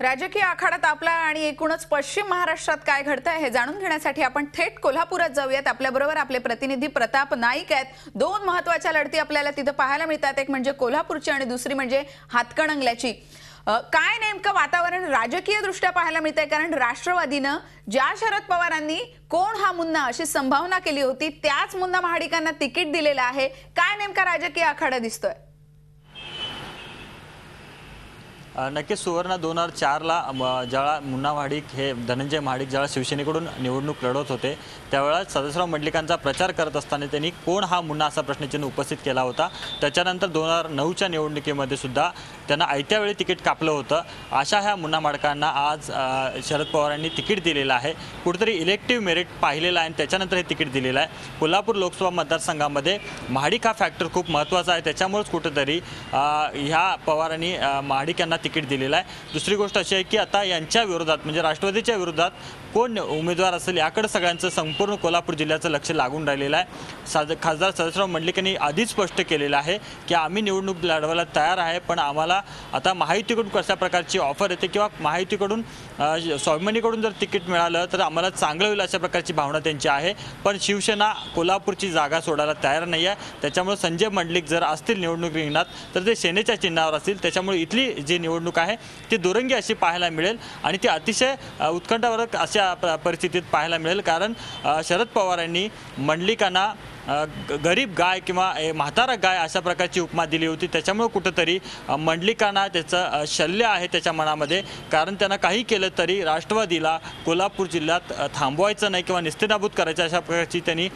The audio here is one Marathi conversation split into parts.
राजकीय आखाडा तापला आणि एकूणच पश्चिम महाराष्ट्रात काय घडतंय हे जाणून घेण्यासाठी आपण थेट कोल्हापुरात जाऊयात। आपल्याबरोबर आपले प्रतिनिधी प्रताप नाईक आहेत। दोन महत्त्वाच्या लढती आपल्याला तिथे पाहायला मिळतात, एक म्हणजे कोल्हापूरची आणि दुसरी म्हणजे हातकणंगल्याची। काय नेमकं वातावरण राजकीय दृष्ट्या पाहायला मिळतंय? कारण राष्ट्रवादीनं ज्या शरद पवारांनी कोण हा मुन्ना अशी संभावना केली होती त्याच मुन्ना महाडिकांना तिकीट दिलेलं आहे। काय नेमका राजकीय आखाडा दिसतोय? नक्कीच सुवर्ण 2004ला ज्यावेळा मुन्ना महाडिक हे धनंजय महाडिक ज्यावेळा शिवसेनेकडून निवडणूक लढवत होते त्यावेळेला सदस्यराव मंडलिकांचा प्रचार करत असताना त्यांनी कोण हा मुन्ना असा प्रश्नचिन्ह उपस्थित केला होता। त्याच्यानंतर 2009च्या निवडणुकीमध्ये सुद्धा त्यांना आयत्या वेळी तिकीट कापलं होतं। अशा ह्या मुन्ना महाडिकांना आज शरद पवारांनी तिकीट दिलेलं आहे। कुठेतरी इलेक्टिव्ह मेरिट पाहिलेलं आहे आणि त्याच्यानंतर हे तिकीट दिलेलं आहे। कोल्हापूर लोकसभा मतदारसंघामध्ये महाडिक हा फॅक्टर खूप महत्त्वाचा आहे, त्याच्यामुळेच कुठेतरी ह्या पवारांनी महाडिक यांना तिकीट दिलेलं आहे। दुसरी गोष्ट अशी आहे की आता यांच्या विरोधात म्हणजे राष्ट्रवादीच्या विरोधात कोण उमेदवार असेल याकडे सगळ्यांचं संपूर्ण कोल्हापूर जिल्ह्याचं लक्ष लागून राहिलेलं आहे। खासदार सदस्यराव मंडलिकांनी आधीच स्पष्ट केलेलं आहे की आम्ही निवडणूक लढवायला तयार आहे, पण आम्हाला आता महायुतीकडून कशा प्रकारची ऑफर येते किंवा महायुतीकडून स्वाभिमानीकडून जर तिकीट मिळालं तर आम्हाला चांगलं होईल अशा प्रकारची भावना त्यांची आहे। पण शिवसेना कोल्हापूरची जागा सोडायला तयार नाही आहे। त्याच्यामुळे संजय मंडलिक जर असतील निवडणूक रिंगणात तर ते सेनेच्या चिन्हावर असतील। त्याच्यामुळे इथली जी निवडणूक आहे ती दुरंगी अशी पाहायला मिळेल आणि ती अतिशय उत्कंठावर्धक अशा परिस्थितीत पाहायला मिळेल। कारण शरद पवारांनी मंडलिकांना गरीब गाय किंवा म्हातारा गाय अशा प्रकारची उपमा दिली होती। त्याच्यामुळे कुठेतरी मंडलिकांना त्याचं शल्य आहे त्याच्या मनामध्ये, कारण त्यांना काही केलं तरी राष्ट्रवादीला कोल्हापूर जिल्ह्यात थांबवायचं नाही किंवा निस्तेनाबूत करायचं अशा प्रकारची त्यांनी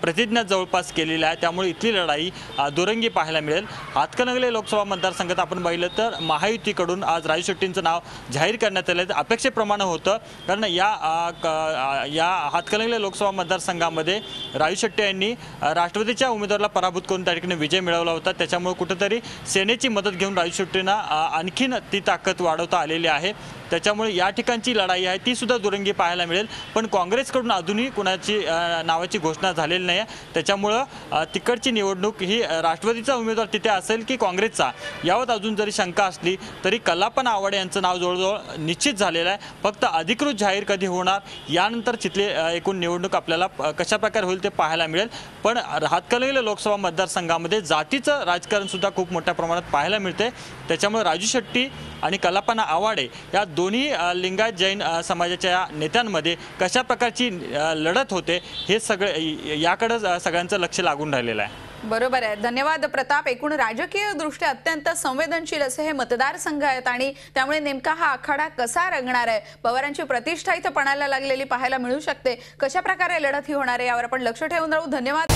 प्रतिज्ञा जवळपास केलेली आहे। त्यामुळे इथली लढाई दुरंगी पाहायला मिळेल। हातकणंगले लोकसभा मतदारसंघात आपण पाहिलं तर महायुतीकडून आज राजू शेट्टींचं नाव जाहीर करण्यात आलं अपेक्षेप्रमाणे होतं, कारण या हातकणंगले लोकसभा मतदारसंघामध्ये राजू शेट्टी यांनी राष्ट्रवादीच्या उमेदवाराला पराभूत करून त्या ठिकाणी विजय मिळवला होता। त्याच्यामुळे कुठेतरी सेनेची मदत घेऊन राजू शेट्टींना आणखीन ती ताकद वाढवता आलेली आहे। त्याच्यामुळे या ठिकाणची लढाई आहे ती सुद्धा दुरंगी पाहायला मिळेल। पण काँग्रेसकडून अजूनही कुणाची नावाची घोषणा झालेली नाही आहे। त्याच्यामुळं तिकडची निवडणूक ही राष्ट्रवादीचा उमेदवार तिथे असेल की काँग्रेसचा यावर अजून जरी शंका असली तरी कल्लापन आवाडे यांचं नाव जवळजवळ निश्चित झालेलं आहे। फक्त अधिकृत जाहीर कधी होणार यानंतर तिथली एकूण निवडणूक आपल्याला कशा प्रकारे होईल ते पाहायला मिळेल। पण हातकणंगले लोकसभा मतदारसंघामध्ये जातीचं राजकारण सुद्धा खूप मोठ्या प्रमाणात पाहायला मिळते। त्याच्यामुळे राजू शेट्टी आणि कल्लापन आवाडे या दोन्ही लिंगायत जैन समाजाच्या नेत्यांमध्ये कशा प्रकारची लढत होते हे सगळे याकडे सगळ्यांचं लक्ष लागून राहिलेलं आहे। बरोबर आहे, धन्यवाद प्रताप। एकूण राजकीय दृष्ट्या अत्यंत संवेदनशील असे हे मतदारसंघ आहेत आणि त्यामुळे नेमका हा आखाडा कसा रंगणार आहे, पवारांची प्रतिष्ठा इथं पणाला लागलेली पाहायला मिळू शकते। कशा प्रकारे लढत ही होणार आहे यावर आपण लक्ष ठेवून राहू। धन्यवाद।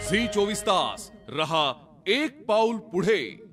झी 24 तास रहा एक पाऊल पुढे।